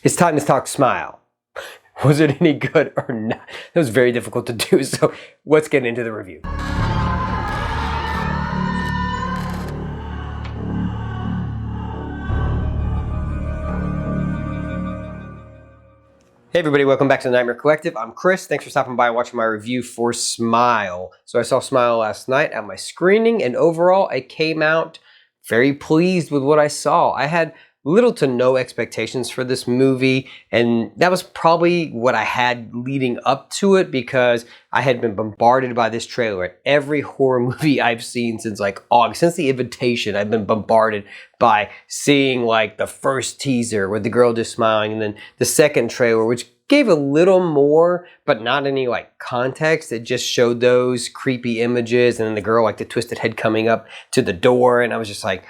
It's time to talk Smile. Was it any good or not? It was very difficult to do, so let's get into the review. Hey everybody, welcome back to the Nightmare Collective. I'm Chris. Thanks for stopping by and watching my review for Smile. So I saw Smile last night at my screening, and overall I came out very pleased with what I saw. I had little to no expectations for this movie, and that was probably what I had leading up to it because I had been bombarded by this trailer. Every horror movie I've seen since like August, since The Invitation, I've been bombarded by seeing like the first teaser with the girl just smiling, and then the second trailer, which gave a little more, but not any like context. It just showed those creepy images and then the girl like the twisted head coming up to the door, and I was just like,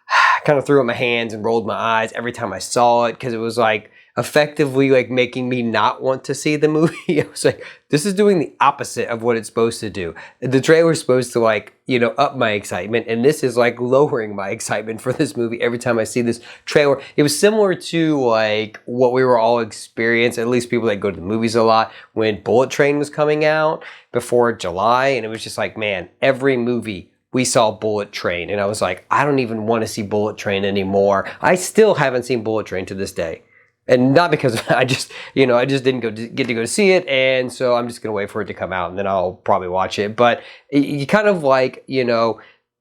I kind of threw up my hands and rolled my eyes every time I saw it because it was like effectively like making me not want to see the movie. I was like, this is doing the opposite of what it's supposed to do. The trailer is supposed to like, you know, up my excitement, and this is like lowering my excitement for this movie every time I see this trailer. It was similar to like what we were all experiencing, at least people that go to the movies a lot, when Bullet Train was coming out before July, and it was just like, man, every movie we saw Bullet Train, and I was like, I don't even want to see Bullet Train anymore. I still haven't seen Bullet Train to this day. And not because I just didn't get to go see it, and so I'm just going to wait for it to come out, and then I'll probably watch it. But you kind of like, you know,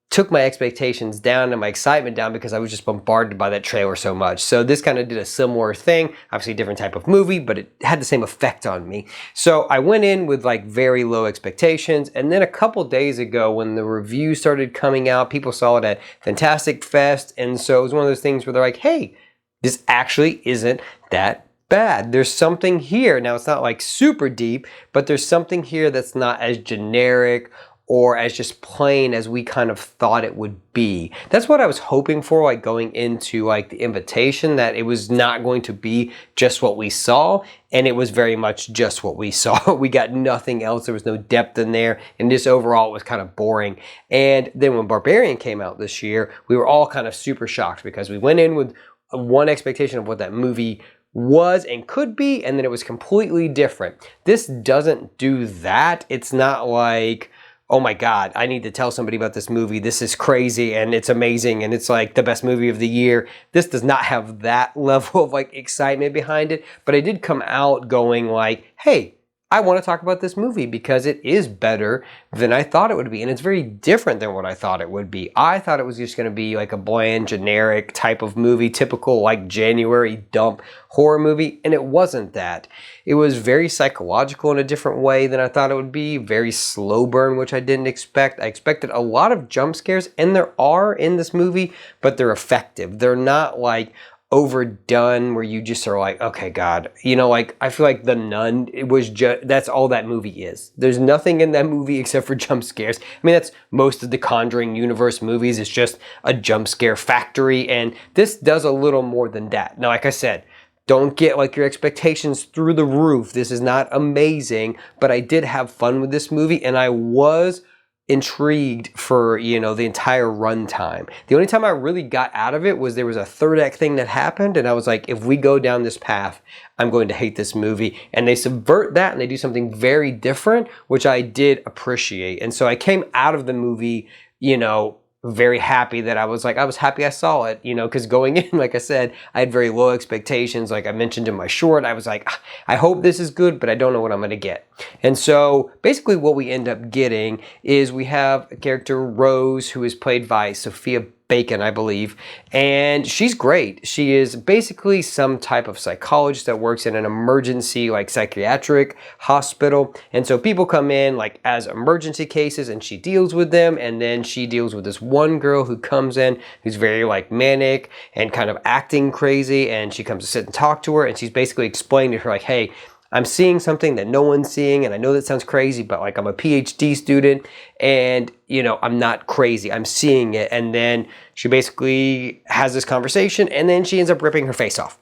took my expectations down and my excitement down because I was just bombarded by that trailer so much. So this kind of did a similar thing, obviously a different type of movie, but it had the same effect on me. So I went in with like very low expectations, and then a couple days ago when the review started coming out, people saw it at Fantastic Fest, and so it was one of those things where they're like, hey, this actually isn't that bad. There's something here. Now it's not like super deep, but there's something here that's not as generic or as just plain as we kind of thought it would be. That's what I was hoping for, like going into like The Invitation, that it was not going to be just what we saw, and it was very much just what we saw. We got nothing else. There was no depth in there, and just overall it was kind of boring. And then when Barbarian came out this year, we were all kind of super shocked because we went in with one expectation of what that movie was and could be, and then it was completely different. This doesn't do that. It's not like, oh my God, I need to tell somebody about this movie. This is crazy and it's amazing and it's like the best movie of the year. This does not have that level of like excitement behind it, but I did come out going like, hey, I want to talk about this movie because it is better than I thought it would be, and it's very different than what I thought it would be. I thought it was just going to be like a bland, generic type of movie, typical like January dump horror movie, and it wasn't that. It was very psychological in a different way than I thought it would be, very slow burn, which I didn't expect. I expected a lot of jump scares, and there are in this movie, but they're effective. They're not like overdone where you just are like, okay, God, you know, like I feel like The Nun, it was just, that's all that movie is. There's nothing in that movie except for jump scares. I mean, that's most of the Conjuring universe movies. It's just a jump scare factory, and this does a little more than that. Now, like I said, don't get like your expectations through the roof. This is not amazing, but I did have fun with this movie, and I was intrigued for, you know, the entire runtime. The only time I really got out of it was there was a third act thing that happened, and I was like, if we go down this path, I'm going to hate this movie. And they subvert that and they do something very different, which I did appreciate. And so I came out of the movie, you know, very happy that I was happy I saw it, you know, because going in, like I said, I had very low expectations. Like I mentioned in my short, I was like, I hope this is good, but I don't know what I'm going to get. And so basically what we end up getting is we have a character, Rose, who is played by Sophia Bacon, I believe, and she's great. She is basically some type of psychologist that works in an emergency like psychiatric hospital, and so people come in like as emergency cases and she deals with them, and then she deals with this one girl who comes in who's very like manic and kind of acting crazy, and she comes to sit and talk to her, and she's basically explaining to her like, hey, I'm seeing something that no one's seeing, and I know that sounds crazy, but like I'm a PhD student, and you know, I'm not crazy, I'm seeing it. And then she basically has this conversation, and then she ends up ripping her face off.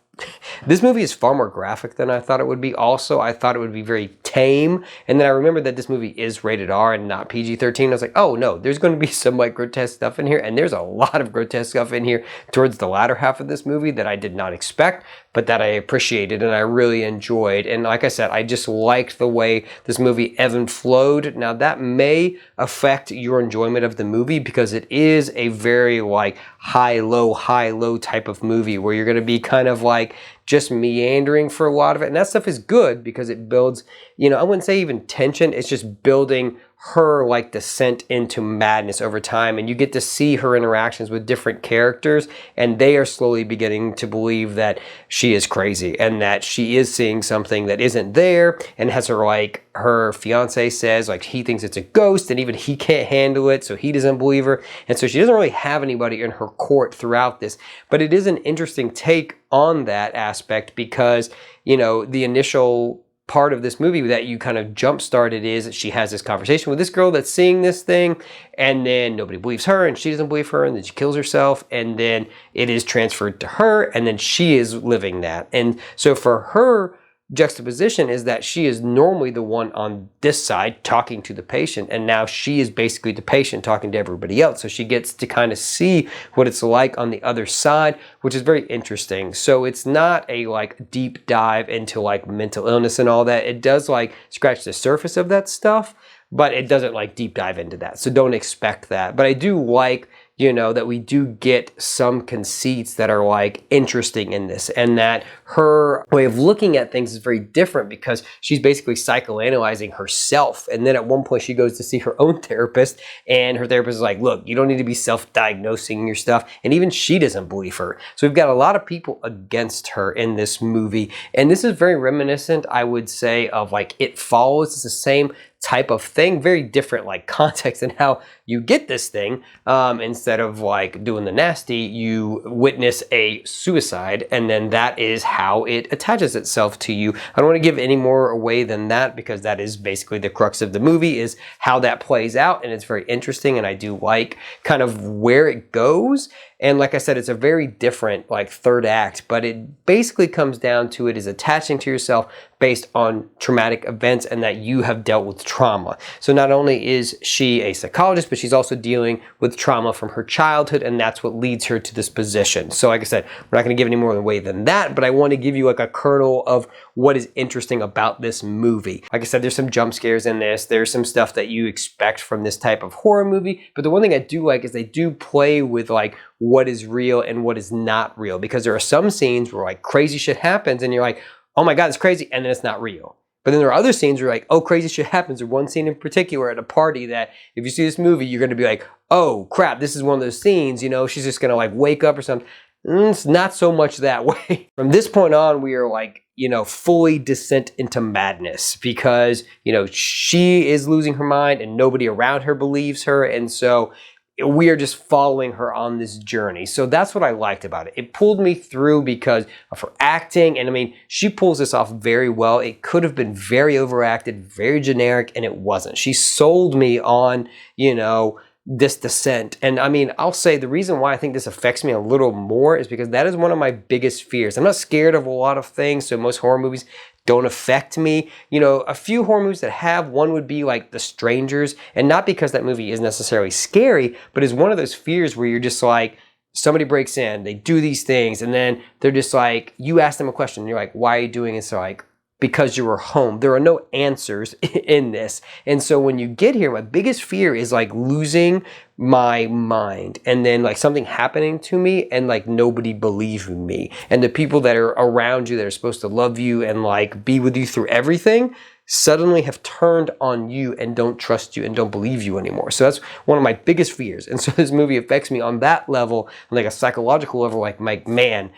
This movie is far more graphic than I thought it would be. Also, I thought it would be very tame. And then I remember that this movie is rated R and not PG-13. I was like, oh no, there's going to be some like grotesque stuff in here. And there's a lot of grotesque stuff in here towards the latter half of this movie that I did not expect, but that I appreciated and I really enjoyed. And like I said, I just liked the way this movie ebbed and flowed. Now that may affect your enjoyment of the movie because it is a very like high, low type of movie where you're going to be kind of like just meandering for a lot of it. And that stuff is good because it builds, you know, I wouldn't say even tension. It's just building her like descent into madness over time. And you get to see her interactions with different characters and they are slowly beginning to believe that she is crazy and that she is seeing something that isn't there. And has her like, her fiance says like he thinks it's a ghost and even he can't handle it. So he doesn't believe her. And so she doesn't really have anybody in her court throughout this. But it is an interesting take on that aspect because, you know, the initial part of this movie that you kind of jump started is that she has this conversation with this girl that's seeing this thing and then nobody believes her and she doesn't believe her and then she kills herself and then it is transferred to her and then she is living that. And so for her juxtaposition is that she is normally the one on this side talking to the patient and now she is basically the patient talking to everybody else. So she gets to kind of see what it's like on the other side, which is very interesting. So it's not a like deep dive into like mental illness and all that. It does like scratch the surface of that stuff, but it doesn't like deep dive into that. So don't expect that. But I do like, you know, that we do get some conceits that are like interesting in this and that her way of looking at things is very different because she's basically psychoanalyzing herself. And then at one point she goes to see her own therapist and her therapist is like, look, you don't need to be self-diagnosing your stuff. And even she doesn't believe her. So we've got a lot of people against her in this movie. And this is very reminiscent, I would say, of like It Follows. It's the same type of thing, very different like context and how you get this thing. Instead of like doing the nasty, you witness a suicide and then that is how it attaches itself to you. I don't want to give any more away than that because that is basically the crux of the movie is how that plays out and it's very interesting and I do like kind of where it goes. And like I said, it's a very different like third act, but it basically comes down to it is attaching to yourself based on traumatic events and that you have dealt with trauma. So not only is she a psychologist, but she's also dealing with trauma from her childhood and that's what leads her to this position. So like I said, we're not going to give any more away than that, but I want to give you like a kernel of what is interesting about this movie. Like I said, there's some jump scares in this. There's some stuff that you expect from this type of horror movie. But the one thing I do like is they do play with like what is real and what is not real because there are some scenes where like crazy shit happens and you're like, oh my God, it's crazy. And then it's not real. But then there are other scenes where you're like, oh, crazy shit happens. There's one scene in particular at a party that if you see this movie, you're going to be like, oh crap, this is one of those scenes, you know, she's just going to like wake up or something. It's not so much that way. From this point on, we are like, you know, fully descent into madness because, you know, she is losing her mind and nobody around her believes her. And so we are just following her on this journey. So that's what I liked about it. It pulled me through because of her acting. And I mean, she pulls this off very well. It could have been very overacted, very generic, and it wasn't. She sold me on, you know, this descent. And I mean, I'll say the reason why I think this affects me a little more is because that is one of my biggest fears. I'm not scared of a lot of things. So most horror movies don't affect me. You know, a few horror movies that have, one would be like The Strangers. And not because that movie is necessarily scary, but is one of those fears where you're just like, somebody breaks in, they do these things, and then they're just like, you ask them a question, and you're like, why are you doing it? So like, because you were home. There are no answers in this. And so when you get here, my biggest fear is like losing my mind and then like something happening to me and like nobody believing me. And the people that are around you that are supposed to love you and like be with you through everything suddenly have turned on you and don't trust you and don't believe you anymore. So that's one of my biggest fears. And so this movie affects me on that level, like a psychological level, like man,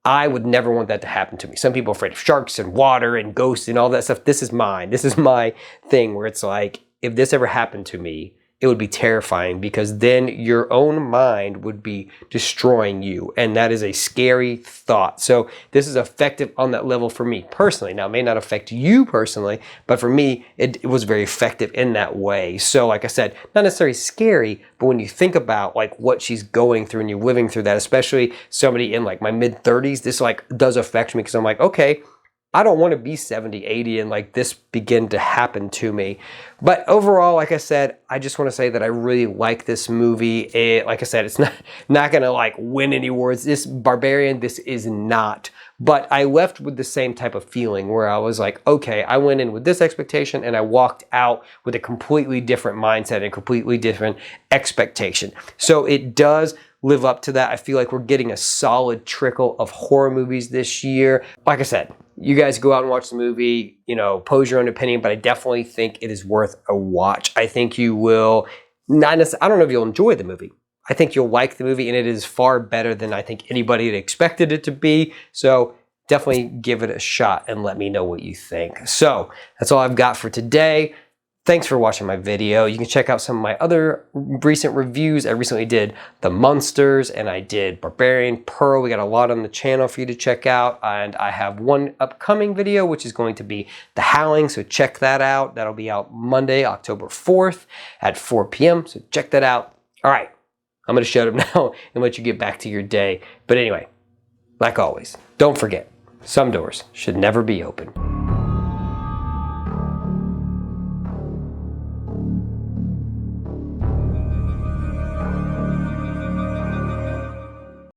I would never want that to happen to me. Some people are afraid of sharks and water and ghosts and all that stuff. This is mine. This is my thing where it's like, if this ever happened to me, it would be terrifying, because then your own mind would be destroying you. And that is a scary thought. So this is effective on that level for me personally. Now, it may not affect you personally, but for me, it was very effective in that way. So like I said, not necessarily scary, but when you think about like what she's going through and you're living through that, especially somebody in like my mid 30s, this like does affect me, because I'm like, okay, I don't want to be 70, 80 and like this begin to happen to me. But overall, like I said, I just want to say that I really like this movie. Like I said, it's not going to like win any awards. This Barbarian, this is not. But I left with the same type of feeling where I was like, okay, I went in with this expectation and I walked out with a completely different mindset and completely different expectation. So it does live up to that. I feel like we're getting a solid trickle of horror movies this year. Like I said, you guys go out and watch the movie, you know, pose your own opinion, but I definitely think it is worth a watch. I think you will, not necessarily, I don't know if you'll enjoy the movie. I think you'll like the movie, and it is far better than I think anybody had expected it to be. So definitely give it a shot and let me know what you think. So that's all I've got for today. Thanks for watching my video. You can check out some of my other recent reviews. I recently did The Monsters and I did Barbarian Pearl. We got a lot on the channel for you to check out. And I have one upcoming video, which is going to be The Howling. So check that out. That'll be out Monday, October 4th at 4 p.m. So check that out. All right, I'm going to shut up now and let you get back to your day. But anyway, like always, don't forget, some doors should never be open.